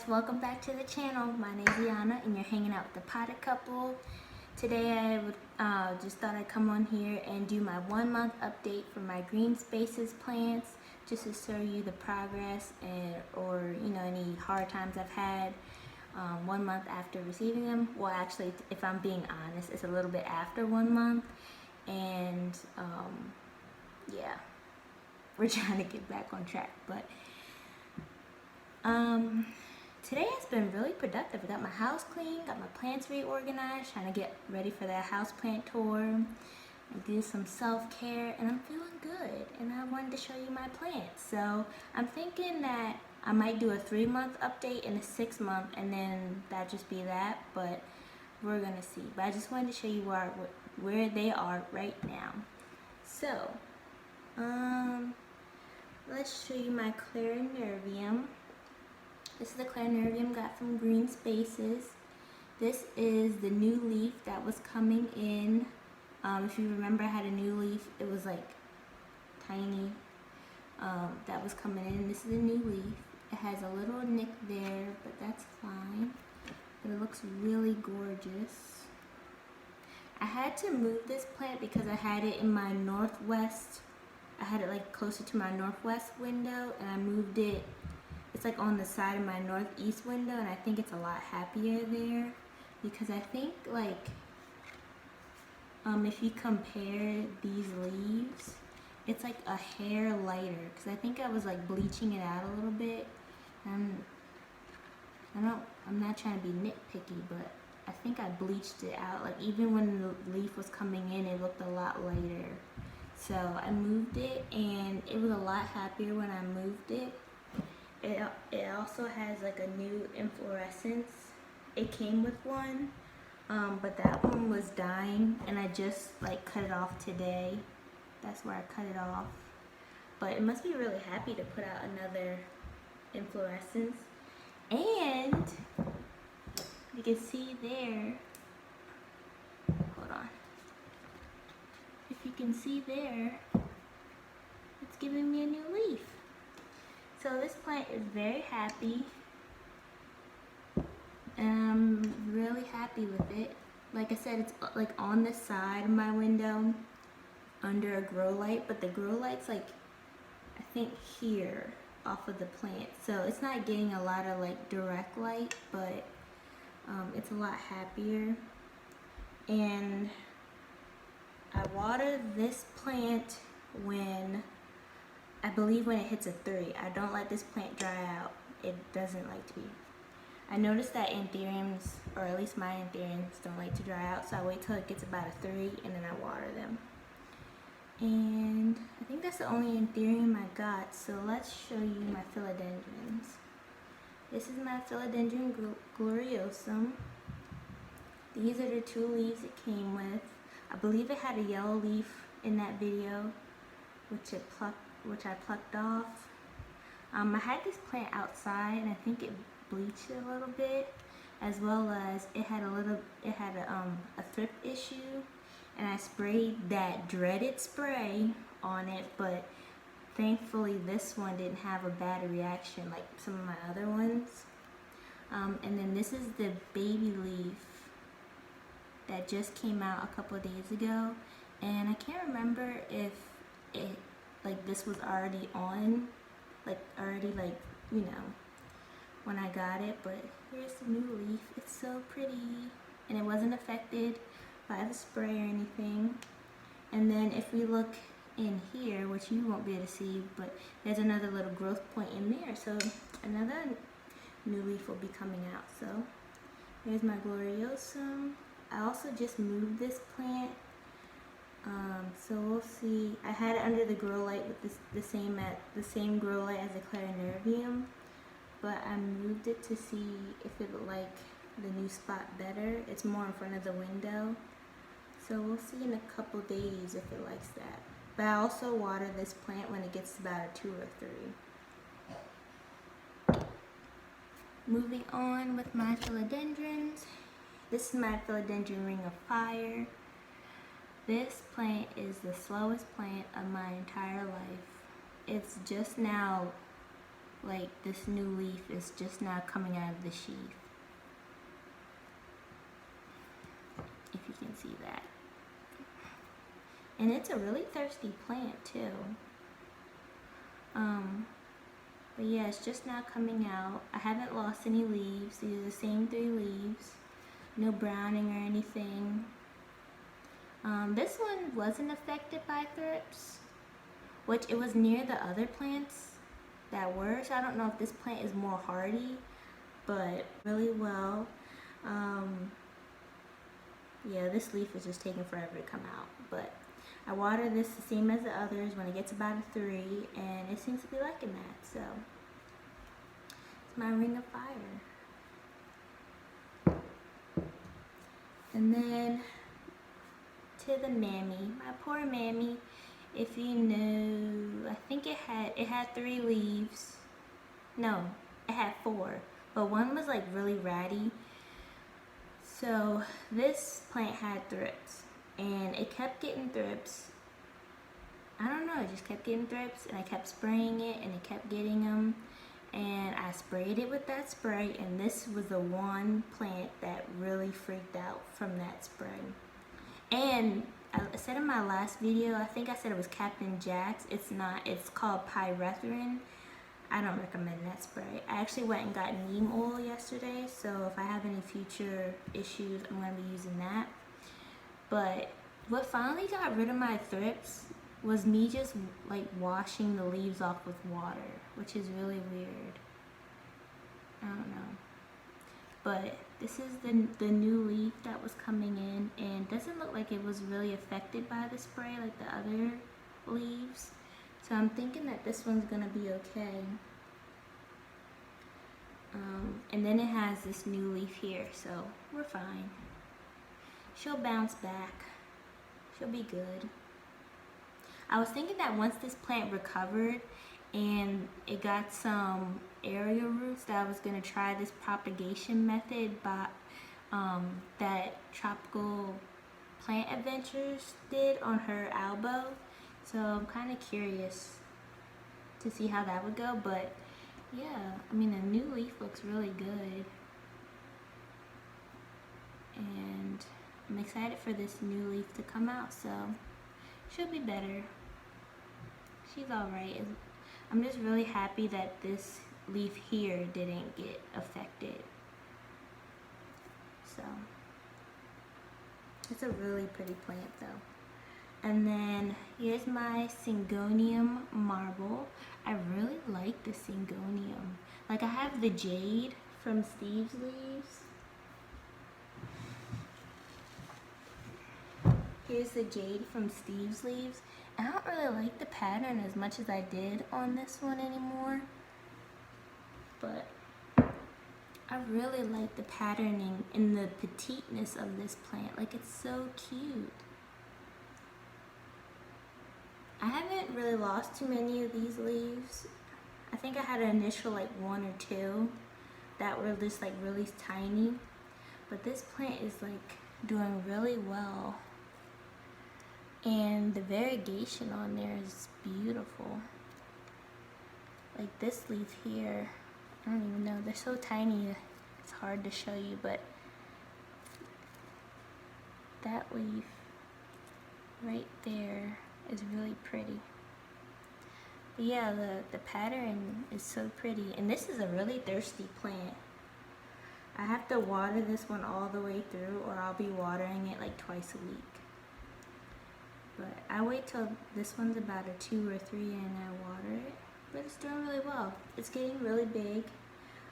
welcome back to the channel. My name is Liana and you're hanging out with the Potted Couple. Today I would just thought I'd come on here and do my 1 month update for my Greenspacesid plants, just to show you the progress or any hard times I've had 1 month after receiving them. Well, actually, if I'm being honest, it's a little bit after 1 month, and yeah, we're trying to get back on track, but today has been really productive. I got my house clean, got my plants reorganized, trying to get ready for that house plant tour. I do some self-care and I'm feeling good, and I wanted to show you my plants. So I'm thinking that I might do a 3 month update and a 6 month, and then that just be that, but we're gonna see. But I just wanted to show you where they are right now. So let's show you my Clarineurium. This is the Clarineurium got from Greenspacesid. This is the new leaf that was coming in. If you remember, I had a new leaf. It was like tiny. That was coming in. This is a new leaf. It has a little nick there, but that's fine. But it looks really gorgeous. I had to move this plant because I had it in my northwest. I had it like closer to my northwest window, and I moved it. It's like on the side of my northeast window, and I think it's a lot happier there because I think like if you compare these leaves, it's like a hair lighter, because I think I was like bleaching it out a little bit. I'm not trying to be nitpicky, but I think I bleached it out. Like even when the leaf was coming in, it looked a lot lighter. So I moved it, and it was a lot happier when I moved it. It also has like a new inflorescence. It came with one, but that one was dying, and I just like cut it off today. That's where I cut it off. But it must be really happy to put out another inflorescence. And you can see there, hold on. If you can see there, it's giving me a new leaf. So this plant is very happy, and I'm really happy with it. Like I said, it's like on the side of my window under a grow light, but the grow light's like, I think here off of the plant. So it's not getting a lot of like direct light, but it's a lot happier. And I water this plant I believe when it hits a 3. I don't let this plant dry out. It doesn't like to be. I noticed that anthuriums, or at least my anthuriums, don't like to dry out, so I wait till it gets about a 3 and then I water them. And I think that's the only anthurium I got, so let's show you my philodendrons. This is my Philodendron gloriosum. These are the 2 leaves it came with. I believe it had a yellow leaf in that video, which I plucked off. I had this plant outside, and I think it bleached a little bit, as well as it had a thrip issue, and I sprayed that dreaded spray on it, but thankfully this one didn't have a bad reaction like some of my other ones. And then this is the baby leaf that just came out a couple of days ago, and I can't remember if it like this was already on, when I got it, but here's the new leaf. It's so pretty, and it wasn't affected by the spray or anything. And then if we look in here, which you won't be able to see, but there's another little growth point in there, so another new leaf will be coming out. So here's my gloriosum. I also just moved this plant, so we'll see. I had it under the grow light with the same grow light as the Clarineurium, but I moved it to see if it would like the new spot better. It's more in front of the window, so we'll see in a couple days if it likes that. But I also water this plant when it gets about a 2 or 3. Moving on with my philodendrons. This is my Philodendron Ring of Fire. This plant is the slowest plant of my entire life. It's just now like this new leaf is just now coming out of the sheath. If you can see that. And it's a really thirsty plant too. But yeah, it's just now coming out. I haven't lost any leaves. These are the same 3 leaves. No browning or anything. This one wasn't affected by thrips, which it was near the other plants that were. So I don't know if this plant is more hardy, but really well. Yeah, this leaf is just taking forever to come out, but I water this the same as the others when it gets about a 3, and it seems to be liking that. So it's my ring of fire. And then to the mammy, my poor mammy. If you knew, I think it had 3 leaves. No, it had 4, but one was like really ratty. So this plant had thrips, and it kept getting thrips. I don't know, it just kept getting thrips, and I kept spraying it, and it kept getting them. And I sprayed it with that spray, and this was the one plant that really freaked out from that spray. And I said in my last video, I think I said it was Captain Jack's. It's not, it's called pyrethrin. I don't recommend that spray. I actually went and got neem oil yesterday, so if I have any future issues, I'm going to be using that. But what finally got rid of my thrips was me just like washing the leaves off with water, which is really weird. I don't know. But this is the new leaf that was coming in, and it doesn't look like it was really affected by the spray like the other leaves. So I'm thinking that this one's gonna be okay. And then it has this new leaf here, so we're fine. She'll bounce back. She'll be good. I was thinking that once this plant recovered and it got some area roots, that I was gonna try this propagation method by that Tropical Plant Adventures did on her elbow. So I'm kind of curious to see how that would go, but yeah, I mean, the new leaf looks really good. And I'm excited for this new leaf to come out, so she'll be better. She's alright. I'm just really happy that this leaf here didn't get affected. So, it's a really pretty plant though. And then here's my Syngonium Marble. I really like the Syngonium. Like, I have the jade from Steve's leaves. Here's the jade from Steve's leaves. I don't really like the pattern as much as I did on this one anymore. But I really like the patterning and the petiteness of this plant. Like, it's so cute. I haven't really lost too many of these leaves. I think I had an initial like 1 or 2 that were just like really tiny. But this plant is like doing really well. And the variegation on there is beautiful. Like this leaf here, I don't even know, they're so tiny, it's hard to show you, but that leaf right there is really pretty. But yeah, the pattern is so pretty, and this is a really thirsty plant. I have to water this one all the way through, or I'll be watering it like twice a week. But I wait till this one's about a 2 or 3 and I water it. But it's doing really well. It's getting really big.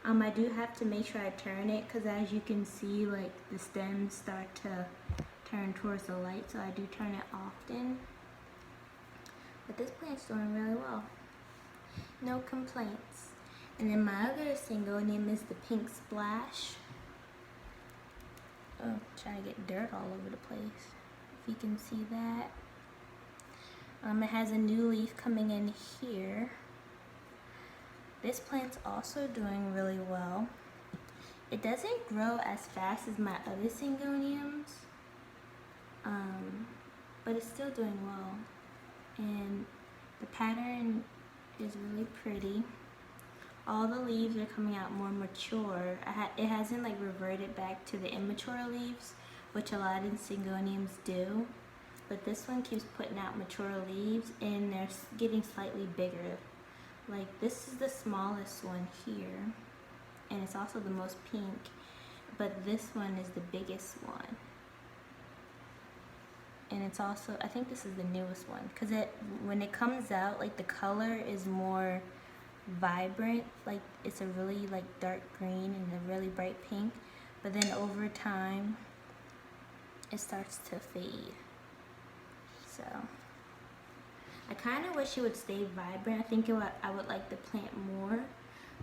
I do have to make sure I turn it, because as you can see, like the stems start to turn towards the light, so I do turn it often. But this plant's doing really well. No complaints. And then my other Syngonium is the Pink Splash. Oh, trying to get dirt all over the place. If you can see that. It has a new leaf coming in here. This plant's also doing really well. It doesn't grow as fast as my other Syngoniums, but it's still doing well. And the pattern is really pretty. all the leaves are coming out more mature. It hasn't like reverted back to the immature leaves, which a lot of Syngoniums do. But this one keeps putting out mature leaves, and they're getting slightly bigger. Like this is the smallest one here, and it's also the most pink, but this one is the biggest one. And it's also, I think this is the newest one, because when it comes out, like the color is more vibrant, like it's a really like dark green and a really bright pink, but then over time it starts to fade. So I kind of wish it would stay vibrant. I think I would like the plant more,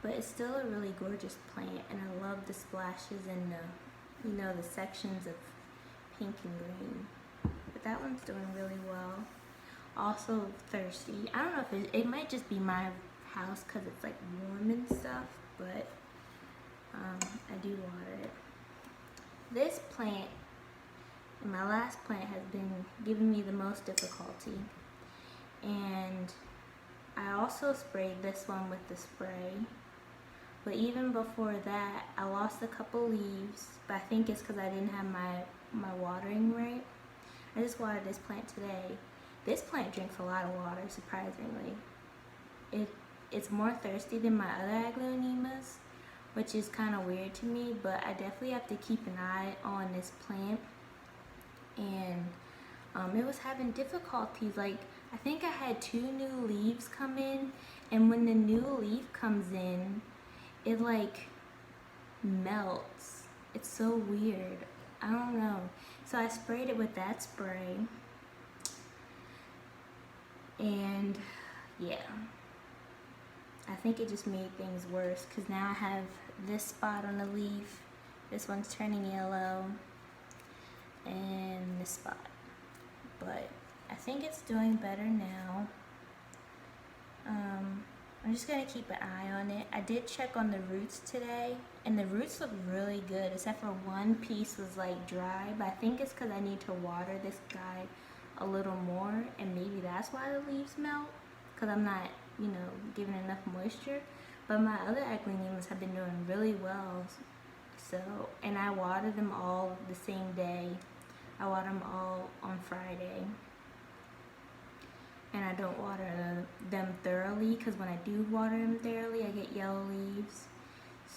but it's still a really gorgeous plant, and I love the splashes and the, you know, the sections of pink and green. But that one's doing really well. Also thirsty. I don't know if it might just be my house because it's like warm and stuff, but I do water it. This plant, my last plant, has been giving me the most difficulty, and I also sprayed this one with the spray, but even before that I lost a couple leaves, but I think it's because I didn't have my watering right. I just watered this plant today. This plant drinks a lot of water, surprisingly. It's more thirsty than my other aglaonemas, which is kind of weird to me, but I definitely have to keep an eye on this plant. And it was having difficulties. Like, I think I had 2 new leaves come in, and when the new leaf comes in, it like melts. It's so weird. I don't know. So I sprayed it with that spray, and yeah, I think it just made things worse, because now I have this spot on the leaf, this one's turning yellow, and this spot. But I think it's doing better now. I'm just gonna keep an eye on it. I did check on the roots today, and the roots look really good, except for one piece was like dry, but I think it's because I need to water this guy a little more, and maybe that's why the leaves melt, because I'm not, you know, giving enough moisture. But my other aglaonemas have been doing really well. So, and I water them all the same day. I water them all on Friday. And I don't water them thoroughly, because when I do water them thoroughly, I get yellow leaves.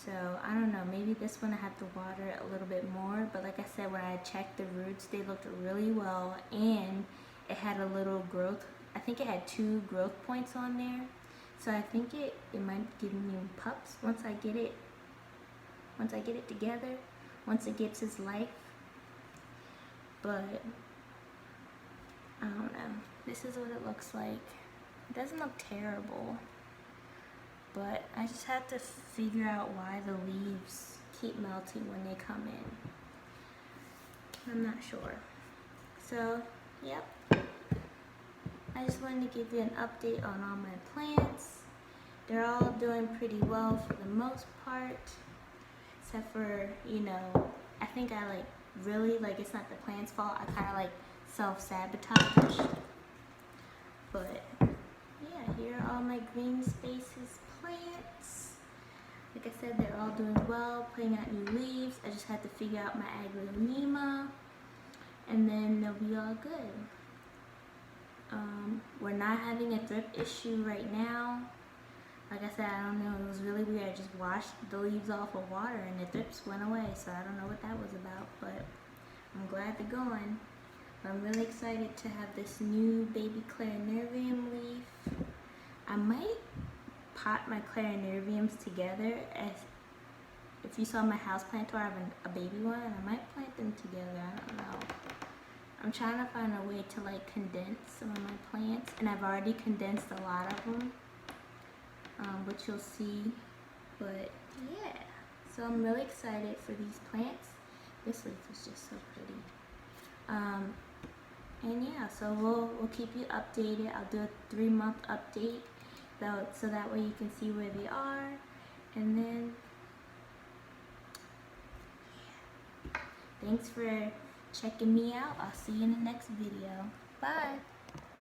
So I don't know, maybe this one I have to water it a little bit more. But like I said, when I checked the roots, they looked really well, and it had a little growth. I think it had 2 growth points on there. So I think it might give me pups once I get it together, once it gets its life. But I don't know. This is what it looks like. It doesn't look terrible, but I just have to figure out why the leaves keep melting when they come in. I'm not sure. So, yep. I just wanted to give you an update on all my plants. They're all doing pretty well for the most part, except for, you know, I think I like really, like, it's not the plant's fault. I kind of like self-sabotage. But yeah, here are all my Greenspacesid plants. Like I said, they're all doing well, putting out new leaves. I just had to figure out my aglaonema, and then they'll be all good. We're not having a drip issue right now. Like I said, I don't know, it was really weird. I just washed the leaves off with water and the drips went away, so I don't know what that was about, but I'm glad they're going. I'm really excited to have this new baby Clarineurium leaf. I might pot my Clarineuriums together. If you saw my houseplant tour, I have a baby one, and I might plant them together. I don't know. I'm trying to find a way to like condense some of my plants, and I've already condensed a lot of them, which you'll see. But yeah, so I'm really excited for these plants. This leaf is just so pretty. And yeah, so we'll keep you updated. I'll do a 3-month update, so that way you can see where they are. And then, yeah. Thanks for checking me out. I'll see you in the next video. Bye.